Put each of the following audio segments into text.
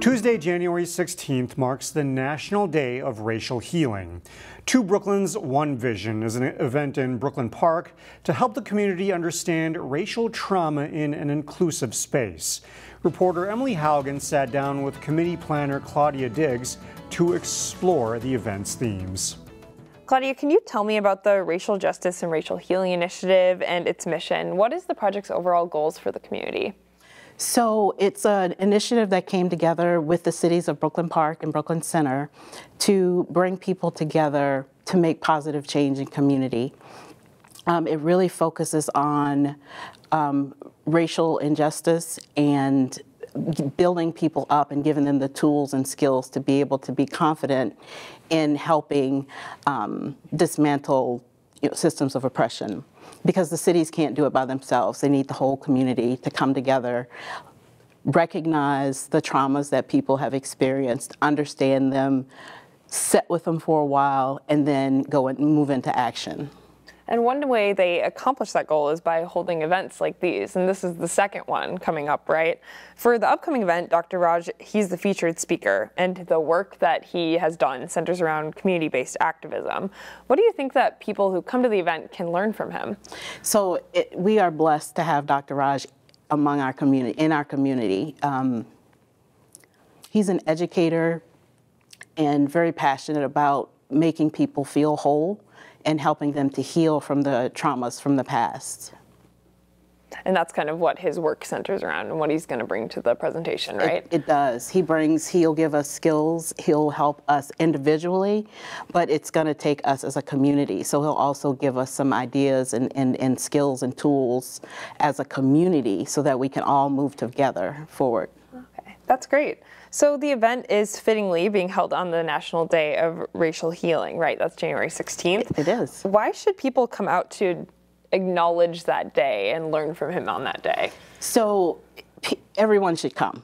Tuesday, January 16th marks the National Day of Racial Healing. Two Brooklyn's One Vision is an event in Brooklyn Park to help the community understand racial trauma in an inclusive space. Reporter Emily Haugen sat down with committee planner Claudia Diggs to explore the event's themes. Claudia, can you tell me about the Racial Justice and Racial Healing Initiative and its mission? What is the project's overall goals for the community? So it's an initiative that came together with the cities of Brooklyn Park and Brooklyn Center to bring people together to make positive change in community. It really focuses on racial injustice and building people up and giving them the tools and skills to be able to be confident in helping dismantle systems of oppression. Because the cities can't do it by themselves. They need the whole community to come together, recognize the traumas that people have experienced, understand them, sit with them for a while, and then go and move into action. And one way they accomplish that goal is by holding events like these, and this is the second one coming up, right? For the upcoming event, Dr. Raj, he's the featured speaker, and the work that he has done centers around community-based activism. What do you think that people who come to the event can learn from him? So we are blessed to have Dr. Raj among our community, in our community. He's an educator and very passionate about making people feel whole and helping them to heal from the traumas from the past. And that's kind of what his work centers around and what he's going to bring to the presentation, right? It does. He'll give us skills, he'll help us individually, but it's going to take us as a community. So he'll also give us some ideas and skills and tools as a community so that we can all move together forward. Okay, that's great. So the event is fittingly being held on the National Day of Racial Healing, right? That's January 16th. It is. Why should people come out to acknowledge that day and learn from him on that day? So everyone should come.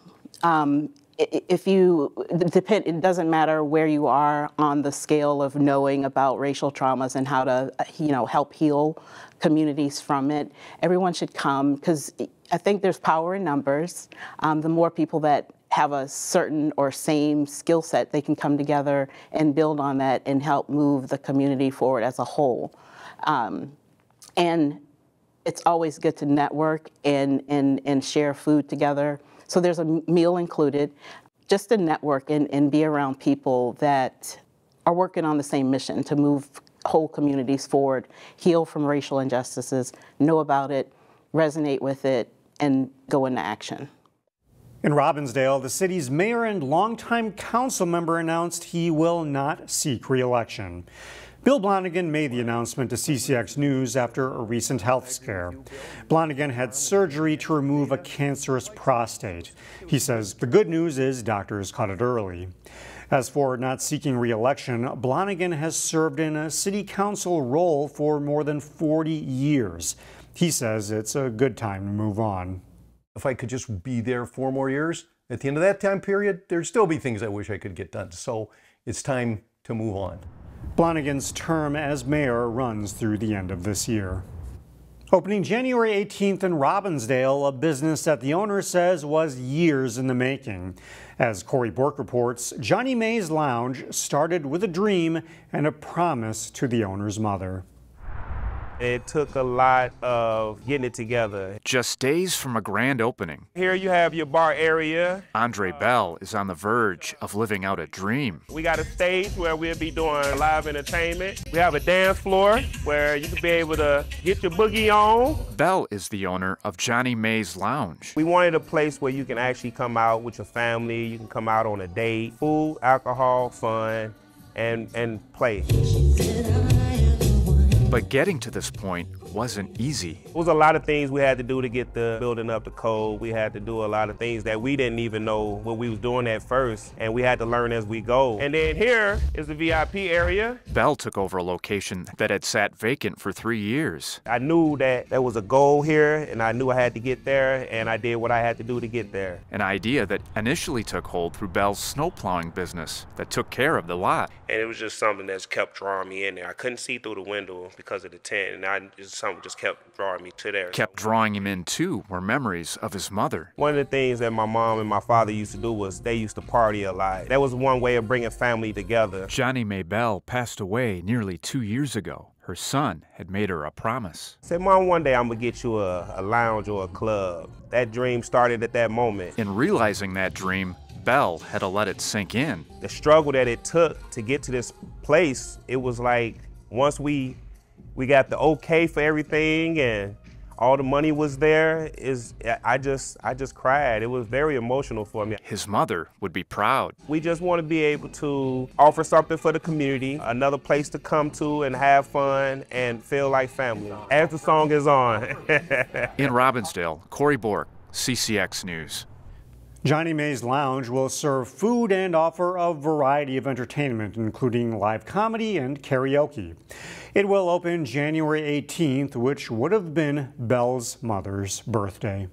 It doesn't matter where you are on the scale of knowing about racial traumas and how to, help heal communities from it. Everyone should come because I think there's power in numbers. The more people that have a certain or same skill set, they can come together and build on that and help move the community forward as a whole. And it's always good to network and share food together. So there's a meal included, just to network and be around people that are working on the same mission to move whole communities forward, heal from racial injustices, know about it, resonate with it, and go into action. In Robbinsdale, the city's mayor and longtime council member announced he will not seek re-election. Bill Blonigan made the announcement to CCX News after a recent health scare. Blonigan had surgery to remove a cancerous prostate. He says the good news is doctors caught it early. As for not seeking re-election, Blonigan has served in a city council role for more than 40 years. He says it's a good time to move on. If I could just be there 4 more years, at the end of that time period, there'd still be things I wish I could get done. So it's time to move on. Blonigan's term as mayor runs through the end of this year. Opening January 18th in Robbinsdale, a business that the owner says was years in the making. As Corey Bork reports, Johnnie Mae's Lounge started with a dream and a promise to the owner's mother. It took a lot of getting it together. Just days from a grand opening. Here you have your bar area. Andre Bell is on the verge of living out a dream. We got a stage where we'll be doing live entertainment. We have a dance floor where you can be able to get your boogie on. Bell is the owner of Johnnie Mae's Lounge. We wanted a place where you can actually come out with your family. You can come out on a date. Food, alcohol, fun, and play. But getting to this point wasn't easy. It was a lot of things we had to do to get the building up to code. We had to do a lot of things that we didn't even know what we was doing at first, and we had to learn as we go. And then here is the VIP area. Bell took over a location that had sat vacant for 3 years. I knew that there was a goal here, and I knew I had to get there, and I did what I had to do to get there. An idea that initially took hold through Bell's snowplowing business that took care of the lot. And it was just something that's kept drawing me in there. I couldn't see through the window because of the tent, and it's something just kept drawing me to there. Kept drawing him in too were memories of his mother. One of the things that my mom and my father used to do was they used to party a lot. That was one way of bringing family together. Johnnie Bell passed away nearly 2 years ago. Her son had made her a promise. I said, Mom, one day I'm gonna get you a lounge or a club. That dream started at that moment. In realizing that dream, Bell had to let it sink in. The struggle that it took to get to this place, it was like once we got the okay for everything and all the money was there, I just cried. It was very emotional for me. His mother would be proud. We just want to be able to offer something for the community, another place to come to and have fun and feel like family. As the song is on. In Robbinsdale, Corey Bork, CCX News. Johnnie Mae's Lounge will serve food and offer a variety of entertainment, including live comedy and karaoke. It will open January 18th, which would have been Bell's mother's birthday.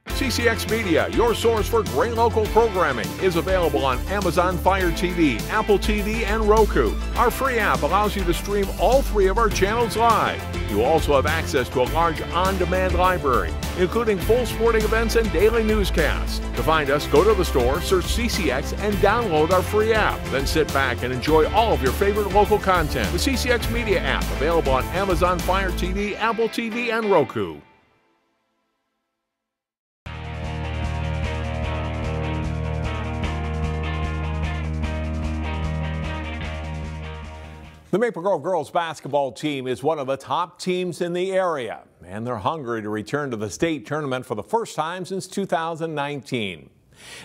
CCX Media, your source for great local programming, is available on Amazon Fire TV, Apple TV, and Roku. Our free app allows you to stream all 3 of our channels live. You also have access to a large on-demand library, including full sporting events and daily newscasts. To find us, go to the store, search CCX, and download our free app. Then sit back and enjoy all of your favorite local content. The CCX Media app, available on Amazon Fire TV, Apple TV, and Roku. The Maple Grove girls basketball team is one of the top teams in the area, and they're hungry to return to the state tournament for the first time since 2019.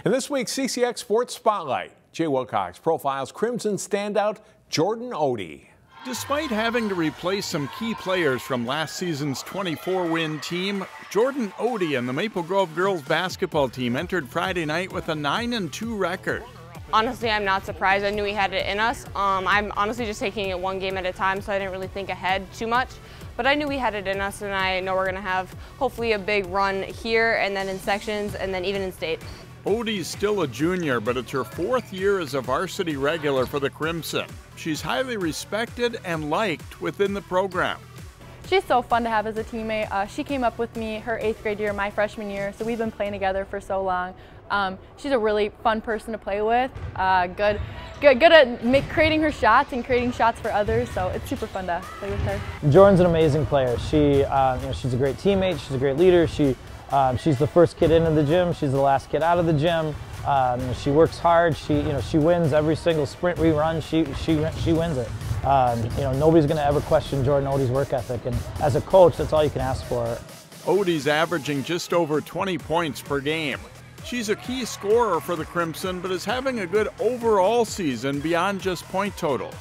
In this week's CCX Sports Spotlight, Jay Wilcox profiles Crimson standout Jordan Odie. Despite having to replace some key players from last season's 24-win team, Jordan Odie and the Maple Grove girls basketball team entered Friday night with a 9-2 record. Honestly, I'm not surprised. I knew we had it in us. I'm honestly just taking it one game at a time, so I didn't really think ahead too much. But I knew we had it in us, and I know we're going to have hopefully a big run here, and then in sections, and then even in state. Odie's still a junior, but it's her 4th year as a varsity regular for the Crimson. She's highly respected and liked within the program. She's so fun to have as a teammate. She came up with me her 8th grade year, my freshman year, so we've been playing together for so long. She's a really fun person to play with, good at creating her shots and creating shots for others, so it's super fun to play with her. Jordan's an amazing player. She's a great teammate, she's a great leader. She's the first kid into the gym, she's the last kid out of the gym. She works hard, she wins every single sprint we run, she wins it. Nobody's going to ever question Jordan Odie's work ethic, and as a coach, that's all you can ask for. Odie's averaging just over 20 points per game. She's a key scorer for the Crimson, but is having a good overall season beyond just point totals.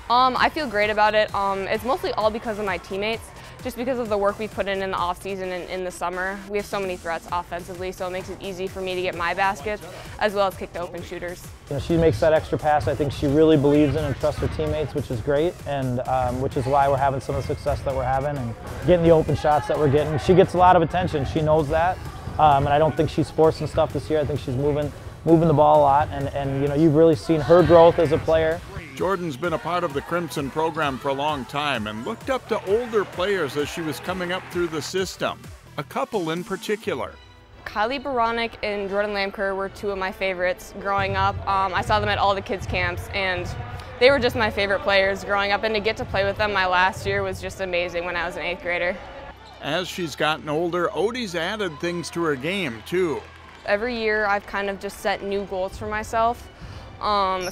I feel great about it. It's mostly all because of my teammates, just because of the work we put in the offseason and in the summer. We have so many threats offensively, so it makes it easy for me to get my baskets, as well as kick the open shooters. She makes that extra pass. I think she really believes in and trusts her teammates, which is great, and which is why we're having some of the success that we're having and getting the open shots that we're getting. She gets a lot of attention. She knows that. And I don't think she's forcing stuff this year. I think she's moving the ball a lot, and you've really seen her growth as a player. Jordan's been a part of the Crimson program for a long time and looked up to older players as she was coming up through the system, a couple in particular. Kylie Baronic and Jordan Lamker were 2 of my favorites growing up. I saw them at all the kids' camps, and they were just my favorite players growing up, and to get to play with them my last year was just amazing when I was an 8th grader. As she's gotten older, Odie's added things to her game, too. Every year, I've kind of just set new goals for myself.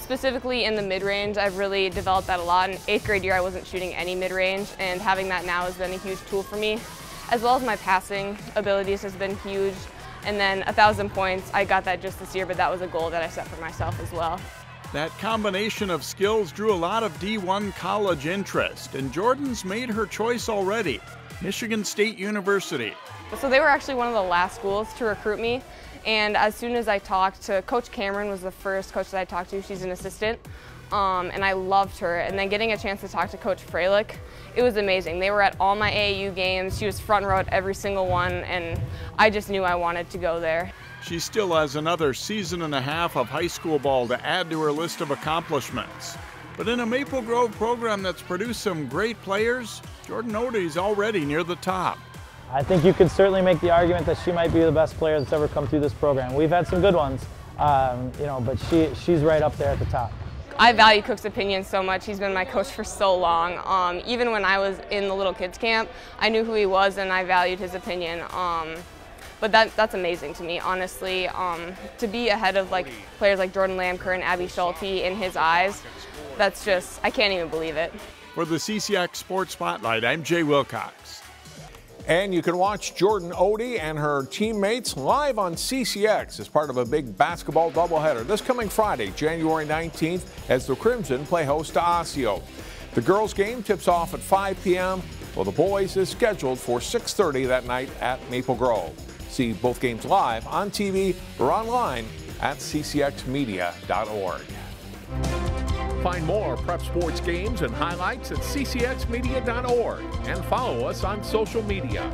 Specifically in the mid-range, I've really developed that a lot. In 8th grade year, I wasn't shooting any mid-range, and having that now has been a huge tool for me. As well as my passing abilities has been huge. And then 1,000 points, I got that just this year, but that was a goal that I set for myself as well. That combination of skills drew a lot of D1 college interest, and Jordan's made her choice already. Michigan State University. So they were actually one of the last schools to recruit me, and as soon as I talked to Coach Cameron, was the first coach that I talked to. She's an assistant. and I loved her. And then getting a chance to talk to Coach Freilich, it was amazing. They were at all my AAU games. She was front row at every single one, and I just knew I wanted to go there. She still has another season and a half of high school ball to add to her list of accomplishments. But in a Maple Grove program that's produced some great players, Jordan Odie's already near the top. I think you could certainly make the argument that she might be the best player that's ever come through this program. We've had some good ones, but she's right up there at the top. I value Cook's opinion so much. He's been my coach for so long. Even when I was in the little kids camp, I knew who he was and I valued his opinion. But that's amazing to me, honestly. To be ahead of players like Jordan Lamker and Abby Schulte in his eyes, that's just, I can't even believe it. For the CCX Sports Spotlight, I'm Jay Wilcox. And you can watch Jordan Odie and her teammates live on CCX as part of a big basketball doubleheader this coming Friday, January 19th, as the Crimson play host to Osseo. The girls' game tips off at 5 p.m., while the boys is scheduled for 6:30 that night at Maple Grove. See both games live on TV or online at ccxmedia.org. Find more prep sports games and highlights at ccxmedia.org and follow us on social media.